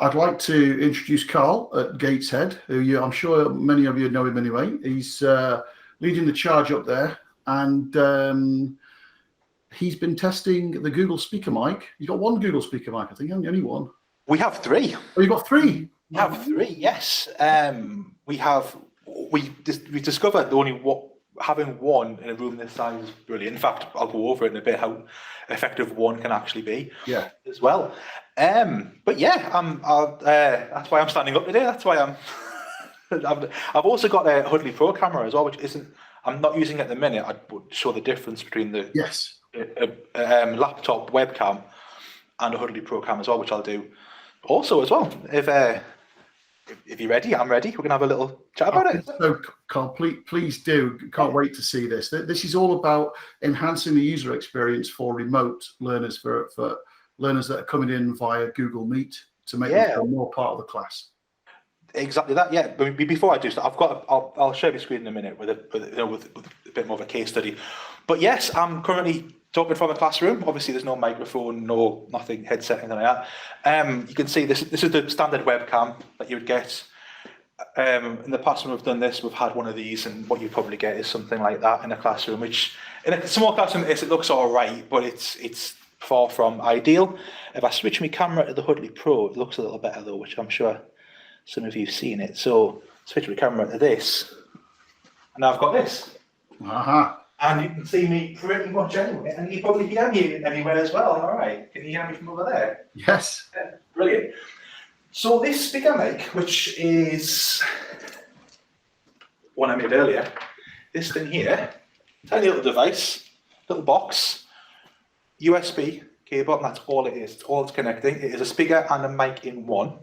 I'd like to introduce Carl at Gateshead, who I'm sure many of you know him anyway. He's leading the charge up there, and he's been testing the Google speaker mic. You've got one Google speaker mic, I think, only one. We have three. Oh, you've got three? We have three, yes. We discovered having one in a room this size is brilliant. In fact, I'll go over it in a bit, how effective one can actually be as well. But yeah, that's why I'm standing up today. That's why I've also got a Huddly Pro camera as well, which I'm not using at the minute. I would show the difference between the laptop webcam and a Huddly Pro cam as well, which I'll do also as well. If you're ready, I'm ready. We're going to have a little chat about it. So, Carl, please do. Can't wait to see this. This is all about enhancing the user experience for remote learners, for learners that are coming in via Google Meet to make them feel more part of the class. Exactly that. Yeah. But before I do so, I'll share my screen in a minute with a bit more of a case study. But yes, I'm currently talking from a classroom. Obviously, there's no microphone, nothing, headset, anything like that. You can see this is the standard webcam that you would get. In the past when we've done this, we've had one of these, and what you probably get is something like that in a classroom, which in a small classroom it looks all right, but it's far from ideal. If I switch my camera to the Huddly Pro, it looks a little better though, which I'm sure some of you've seen it. So switch my camera to this, and now I've got this. And you can see me pretty much anywhere, and you probably hear me anywhere as well. All right, can you hear me from over there? Yes. Yeah, brilliant. So this speaker mic, which is one I made earlier, this thing here, tiny little device, little box, USB cable, and that's all it is. It's all it's connecting. It is a speaker and a mic in one.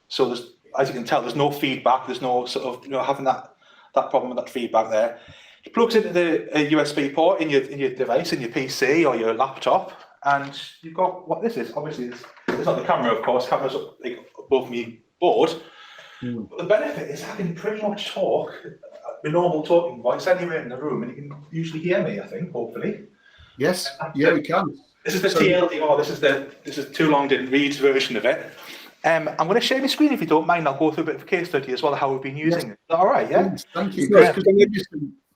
So there's, as you can tell, there's no feedback. There's no sort of having that problem with that feedback there. It plugs into the USB port in your device, in your PC or your laptop, and you've got what this is. Obviously, it's not the camera, of course. Camera's up, above me board. But the benefit is I can pretty much talk with normal talking voice anywhere in the room, and you can usually hear me. I think, hopefully. Yes. Yeah, we can. This is the TLDR. This is too long didn't read version of it. I'm going to share my screen if you don't mind. I'll go through a bit of a case study as well, how we've been using it. Is that all right? Yeah. Thank you. Because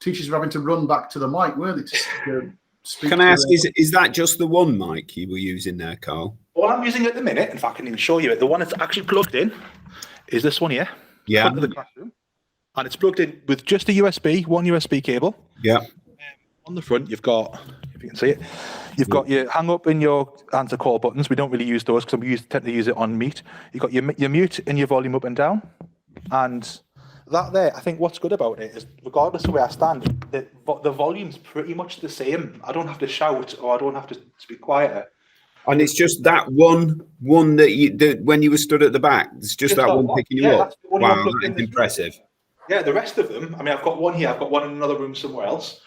teachers were having to run back to the mic, weren't they? Can I ask, is that just the one mic you were using there, Carl? All I'm using at the minute, in fact, I can even show you it. The one that's actually plugged in is this one here. Yeah. Front of the classroom. And it's plugged in with just a one USB cable. Yeah. On the front, you've got, if you can see it, you've got your hang up and your answer call buttons. We don't really use those because we tend to use it on Meet. You've got your mute and your volume up and down. And that there, I think what's good about it is, regardless of where I stand, the volume's pretty much the same. I don't have to shout or I don't have to speak quieter. And it's just that one that when you were stood at the back, it's just that one picking you up. Wow, that's impressive. Yeah, the rest of them, I mean, I've got one here, I've got one in another room somewhere else.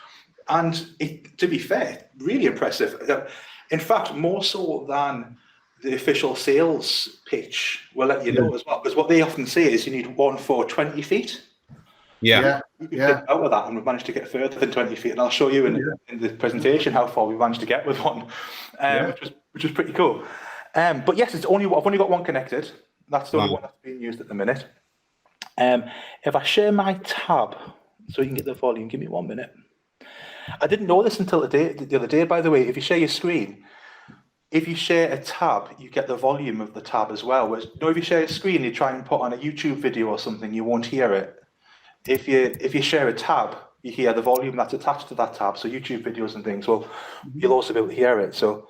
And to be fair, really impressive. In fact, more so than the official sales pitch will let you know as well, because what they often say is you need one for 20 feet. Yeah. We get out of that, and we've managed to get further than 20 feet. And I'll show you in the presentation how far we managed to get with one, which was pretty cool. But yes, I've only got one connected. That's the only one that's being used at the minute. If I share my tab, so you can get the volume, give me 1 minute. I didn't know this until the other day, by the way. If you share your screen, if you share a tab, you get the volume of the tab as well. Whereas, if you share a screen, you try and put on a YouTube video or something, you won't hear it. If you share a tab, you hear the volume that's attached to that tab. So YouTube videos and things, well, you'll also be able to hear it. So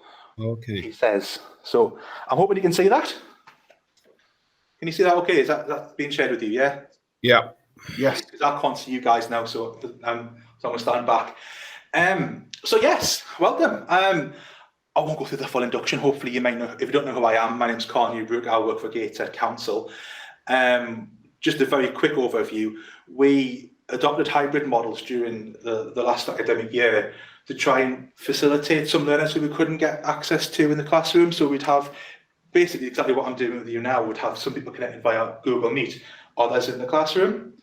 he says. So I'm hoping you can see that. Can you see that? Okay, is that being shared with you? Yeah. Yeah. Yes. Because I can't see you guys now, so I'm going to stand back. So yes, welcome. I won't go through the full induction. Hopefully you might know, if you don't know who I am, my name's Carl Newbrook. I work for Gateshead Council. Just a very quick overview. We adopted hybrid models during the last academic year to try and facilitate some learners who we couldn't get access to in the classroom. So we'd have basically exactly what I'm doing with you now. We'd have some people connected via Google Meet, others in the classroom.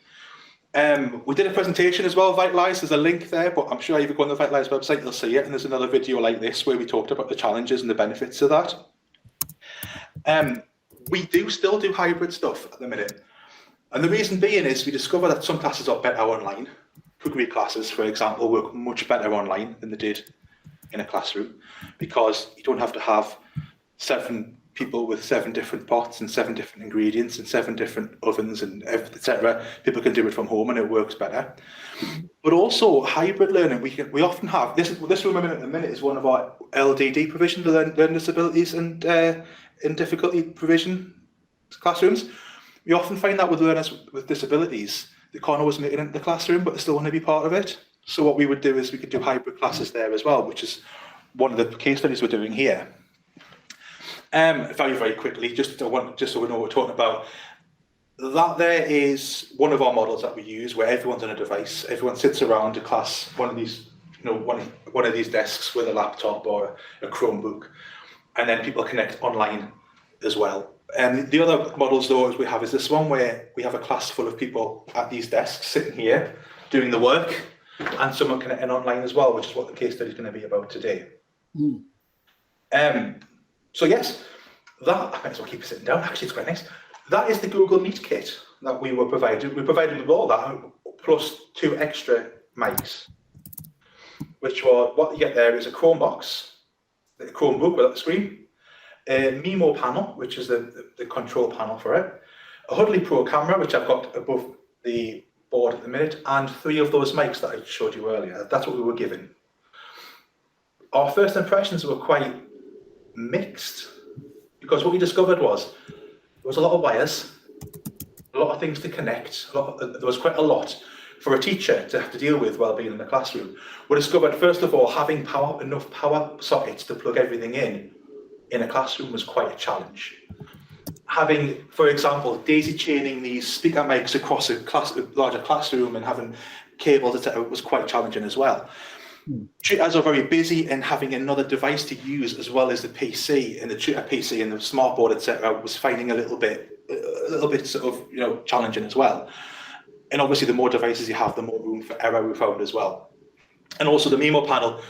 We did a presentation as well, Vitalize. There's a link there, but I'm sure if you go on the Vitalize website, you'll see it. And there's another video like this where we talked about the challenges and the benefits of that. we do still do hybrid stuff at the minute. And the reason being is we discover that some classes are better online. Cookery classes, for example, work much better online than they did in a classroom, because you don't have to have 7 people with 7 different pots and 7 different ingredients and 7 different ovens and etc. People can do it from home and it works better. But also hybrid learning, we often have this room at the minute is one of our LDD provision, the learning disabilities and in difficulty provision classrooms. We often find that with learners with disabilities, they can't always make it into the classroom, but they still want to be part of it. So what we would do is we could do hybrid classes there as well, which is one of the case studies we're doing here. Very, very quickly, just so we know what we're talking about. That there is one of our models that we use where everyone's on a device. Everyone sits around a class, one of these desks with a laptop or a Chromebook, and then people connect online as well. And the other models though we have is this one where we have a class full of people at these desks sitting here doing the work, and someone connecting online as well, which is what the case study is going to be about today. So yes, that I might as well keep it sitting down. Actually, it's quite nice. That is the Google Meet kit that we were provided. We provided with all that plus 2 extra mics, which were what you get there is a Chrome box, a Chromebook without the screen, a Mimo panel, which is the control panel for it, a Huddly Pro camera, which I've got above the board at the minute, and 3 of those mics that I showed you earlier. That's what we were given. Our first impressions were quite mixed, because what we discovered was there was a lot of wires, a lot of things to connect, there was quite a lot for a teacher to have to deal with while being in the classroom. We discovered, first of all, having enough power sockets to plug everything in a classroom was quite a challenge. Having, for example, daisy chaining these speaker mics across a larger classroom and having cables, etc., was quite challenging as well. Tutors are very busy, and having another device to use as well as the PC and the tutor PC and the smartboard, etc., was finding a little bit sort of challenging as well. And obviously, the more devices you have, the more room for error we found as well. And also the Mimo panel,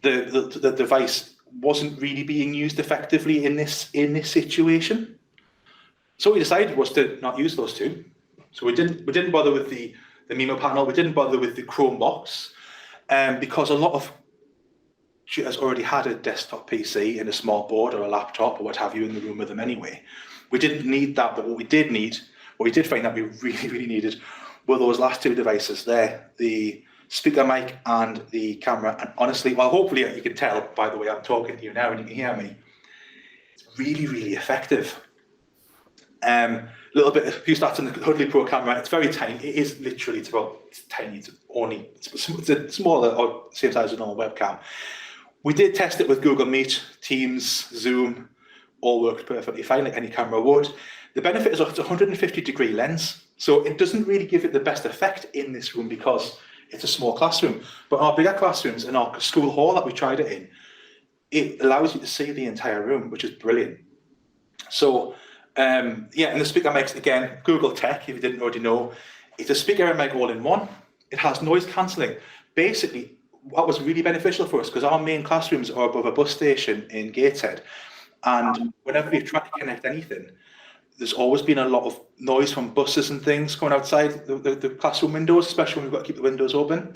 the device wasn't really being used effectively in this situation. So what we decided was to not use those 2. So we didn't bother with the Mimo panel. We didn't bother with the Chrome box. Because a lot of tutors already had a desktop PC and a smart board or a laptop or what have you in the room with them anyway. We didn't need that, but what we did find that we really, really needed were those last 2 devices there, the speaker mic and the camera. And honestly, well, hopefully you can tell by the way I'm talking to you now and you can hear me, it's really, really effective. A few stats on the Huddly Pro camera. It's very tiny. It is literally, it's tiny. It's smaller or same size as a normal webcam. We did test it with Google Meet, Teams, Zoom, all worked perfectly fine, like any camera would. The benefit is it's a 150-degree lens, so it doesn't really give it the best effect in this room because it's a small classroom. But our bigger classrooms in our school hall that we tried it in, it allows you to see the entire room, which is brilliant. So. And the speaker mics, again, Google Tech, if you didn't already know, it's a speaker and mic all in one. It has noise cancelling. Basically, what was really beneficial for us, because our main classrooms are above a bus station in Gateshead, and whenever we've tried to connect anything, there's always been a lot of noise from buses and things coming outside the classroom windows, especially when we've got to keep the windows open.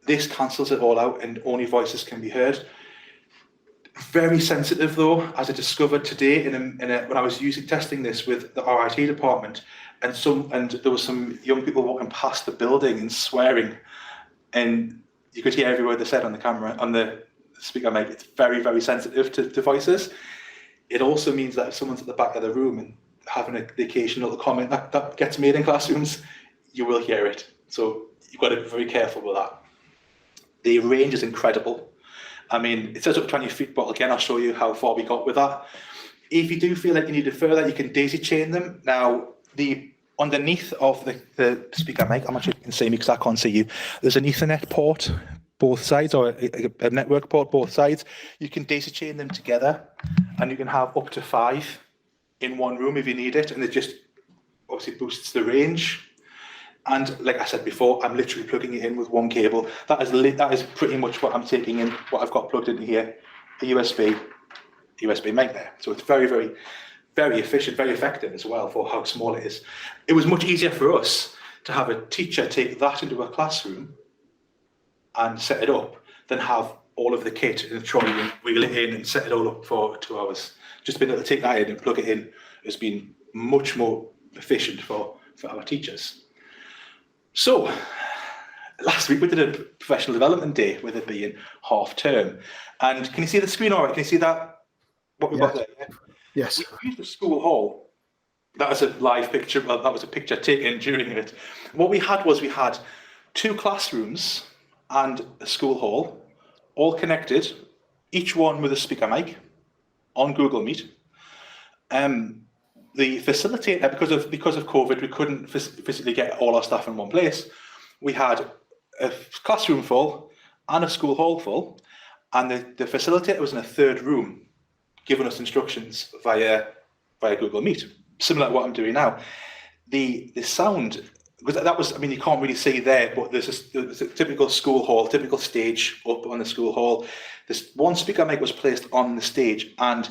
This cancels it all out and only voices can be heard. Very sensitive though, as I discovered today when I was testing this with the RIT department, and there was some young people walking past the building and swearing, and you could hear every word they said on the camera, on the speaker mic. It's very, very sensitive to voices. It also means that if someone's at the back of the room and having the occasional comment that gets made in classrooms, you will hear it. So you've got to be very careful with that. The range is incredible. I mean, it says up to 20 feet, but again, I'll show you how far we got with that. If you do feel like you need it further, you can daisy chain them. Now, underneath of the speaker mic, I'm not sure if you can see me because I can't see you. There's an Ethernet port both sides, or a network port both sides. You can daisy chain them together, and you can have up to 5 in one room if you need it, and it just obviously boosts the range. And like I said before, I'm literally plugging it in with one cable. That is pretty much what I'm taking in, what I've got plugged into here, a USB mic there. So it's very, very, very efficient, very effective as well for how small it is. It was much easier for us to have a teacher take that into a classroom and set it up than have all of the kit in the trolley and wheel it in and set it all up for 2 hours. Just being able to take that in and plug it in has been much more efficient for our teachers. So last week we did a professional development day with it being half term. And can you see the screen all right? Can you see that? What we've got there? Yeah? Yes. We used the school hall. That was a live picture. Well, that was a picture taken during it. What we had was 2 classrooms and a school hall, all connected, each one with a speaker mic on Google Meet. The facilitator, because of COVID, we couldn't physically get all our staff in one place. We had a classroom full and a school hall full, and the facilitator was in a third room, giving us instructions via Google Meet, similar to what I'm doing now. The sound, because that was, I mean, you can't really see there, but there's a typical school hall, typical stage up on the school hall. This one speaker mic was placed on the stage, and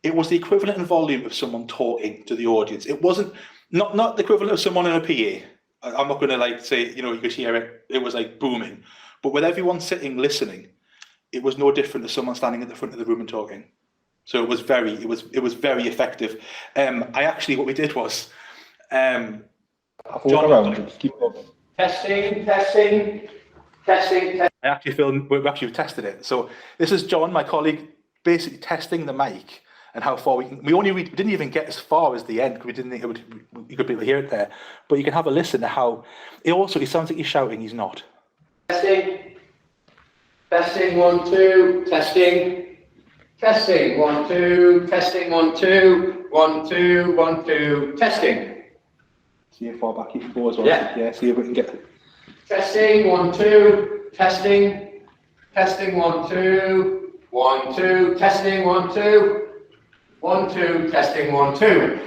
it was the equivalent in volume of someone talking to the audience. It wasn't, not the equivalent of someone in a PA. I'm not going to like say, you know, you could hear it. It was like booming, but with everyone sitting listening, it was no different to someone standing at the front of the room and talking. So it was very effective. What we did was, John, testing. I actually filmed. We actually tested it. So this is John, my colleague, basically testing the mic and how far we didn't even get as far as the end because we didn't think you could be able to hear it there. But you can have a listen to how it sounds like he's shouting. He's not. Testing 1 2 testing 1 2 testing 1 2 1 2 1 2 testing. See how far back you can go as well. Yeah. See if we can get it. Testing 1 2 testing 1 2 1 2 testing 1 2 1 2 testing 1 2.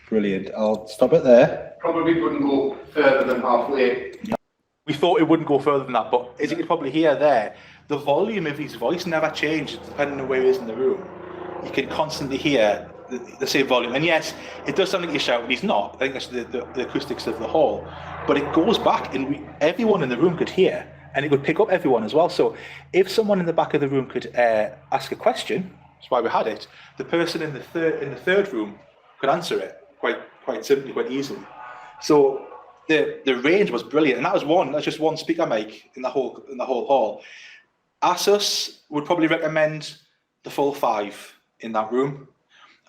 Brilliant. I'll stop it there. Probably wouldn't go further than halfway. We thought it wouldn't go further than that, but as you can probably hear there, the volume of his voice never changed depending on where he is in the room. You can constantly hear the same volume. And yes, it does sound like you're shouting. He's not. I think that's the acoustics of the hall. But it goes back, and everyone in the room could hear, and it would pick up everyone as well. So if someone in the back of the room could ask a question, that's why we had it, the person in the third room could answer it quite simply, quite easily. So the range was brilliant, and that's just one speaker mic in the whole hall. ASUS would probably recommend the full 5 in that room,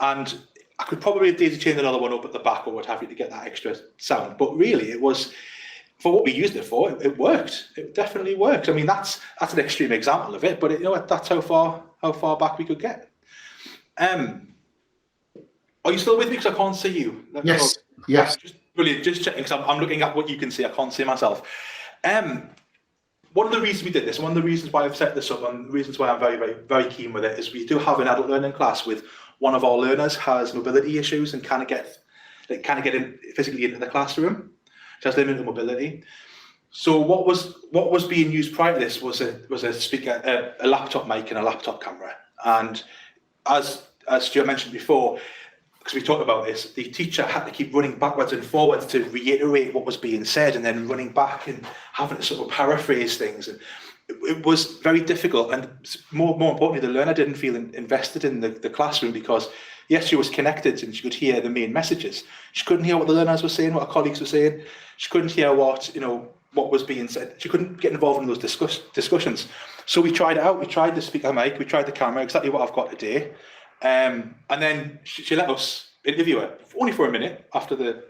and I could probably daisy chain another one up at the back or what have you to get that extra sound. But really, it was for what we used it for. It worked. It definitely worked. I mean, that's an extreme example of it, but that's how far back we could get. Are you still with me? Because I can't see you. Yes. Yes. Brilliant. Just checking because I'm looking at what you can see. I can't see myself. One of the reasons we did this, one of the reasons why I've set this up, and the reasons why I'm very, very, very keen with it, is we do have an adult learning class with one of our learners has mobility issues and can't get in physically into the classroom. She has limited mobility. So what was being used prior to this was a speaker, a laptop mic and a laptop camera. And as Stuart mentioned before, because we talked about this, the teacher had to keep running backwards and forwards to reiterate what was being said, and then running back and having to sort of paraphrase things. And it was very difficult, and more importantly, the learner didn't feel invested in the classroom because, yes, she was connected and she could hear the main messages. She couldn't hear what the learners were saying, what her colleagues were saying. She couldn't hear what was being said. She couldn't get involved in those discussions. So we tried it out. We tried the speaker mic. We tried the camera, exactly what I've got today. And then she let us interview her only for a minute after the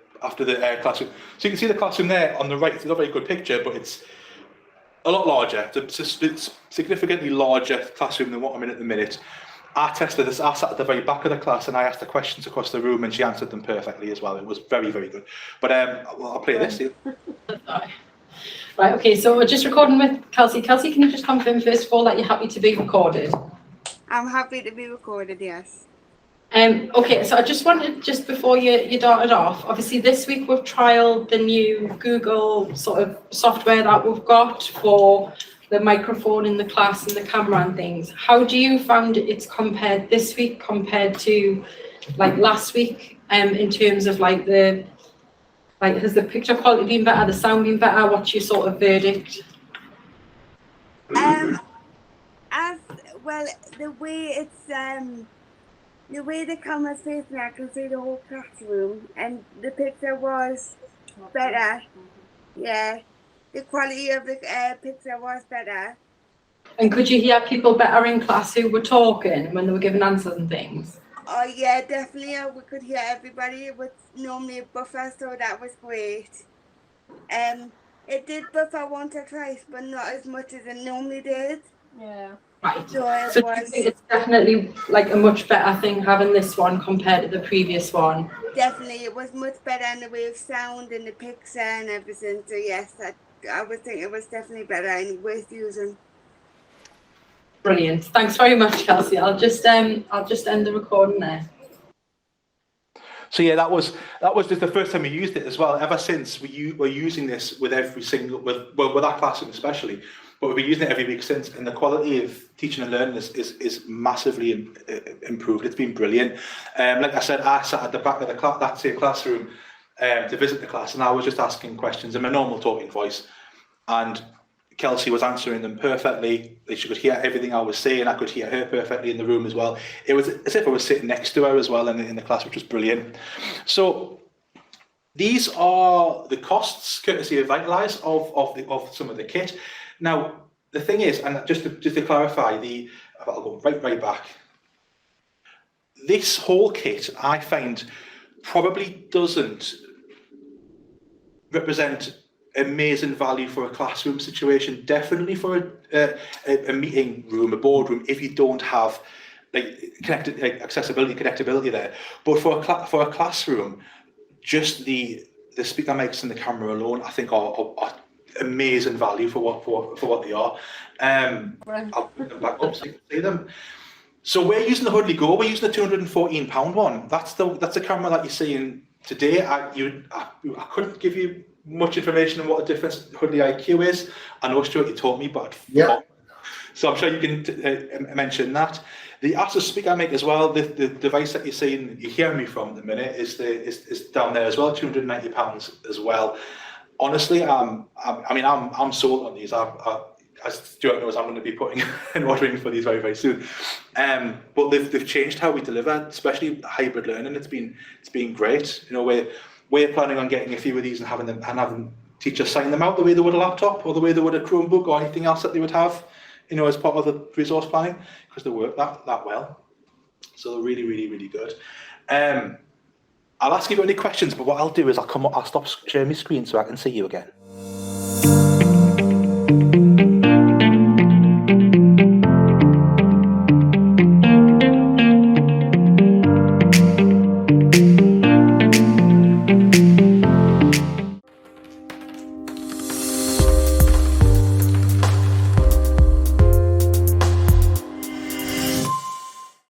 classroom. So you can see the classroom there on the right. It's not a very good picture, but it's a lot larger. It's a significantly larger classroom than what I'm in at the minute. I tested this. I sat at the very back of the class and I asked the questions across the room, and she answered them perfectly as well. It was very, very good. But I'll play this. Right. Okay. So we're just recording with Kelsey. Kelsey, can you just confirm first of all that you're happy to be recorded? I'm happy to be recorded, yes. Okay, so I just wanted, just before you darted off, obviously this week we've trialled the new Google sort of software that we've got for the microphone in the class and the camera and things. How do you find it's compared this week compared to like last week, in terms of like has the picture quality been better, the sound been better? What's your sort of verdict? As well, the way the camera's facing, I can see the whole classroom, and the picture was better. Yeah, the quality of the picture was better. And could you hear people better in class who were talking when they were giving answers and things? Oh yeah, definitely. We could hear everybody. It was normally a buffer, so that was great. It did buffer once or twice, but not as much as it normally did. Yeah. Right. So So do you think it's definitely like a much better thing having this one compared to the previous one? Definitely, it was much better in the way of sound and the picture and everything. So yes, I would think it was definitely better and worth using. Brilliant. Thanks very much, Kelsey. I'll just end the recording there. So yeah, that was just the first time we used it as well. Ever since we're using this with every single with our classroom especially, but we've been using it every week since, and the quality of teaching and learning is massively improved. It's been brilliant. Like I said, I sat at the back of that same classroom to visit the class, and I was just asking questions in my normal talking voice, and Kelsey was answering them perfectly. She could hear everything I was saying. I could hear her perfectly in the room as well. It was as if I was sitting next to her as well in the class, which was brilliant. So these are the costs, courtesy of Vitalize, of some of the kit. Now the thing is, and just to clarify, I'll go right back. This whole kit, I find, probably doesn't represent amazing value for a classroom situation, definitely for a meeting room, a boardroom, if you don't have accessibility, connectability there. But for a classroom, just the speaker mics and the camera alone, I think are amazing value for what they are. I'll put them back up so you can see them. So we're using the Huddly Go. We're using the £214 one. That's the camera that you're seeing today. I couldn't give you much information on what the difference Huddly IQ is. I know, Stuart, you told me, but yeah. So I'm sure you can mention that. The Asus speaker mic as well. The device that you're hearing me from at the minute is down there as well, £290 as well. Honestly, I'm sold on these. As Stuart knows, I'm going to be putting and ordering for these very, very soon. But they've changed how we deliver, especially hybrid learning. It's been great. You know, we're planning on getting a few of these and having teachers sign them out the way they would a laptop or the way they would a Chromebook or anything else that they would have, you know, as part of the resource planning, because they work that well. So they're really, really, really good. I'll ask you any questions, but what I'll do is I'll stop sharing my screen so I can see you again.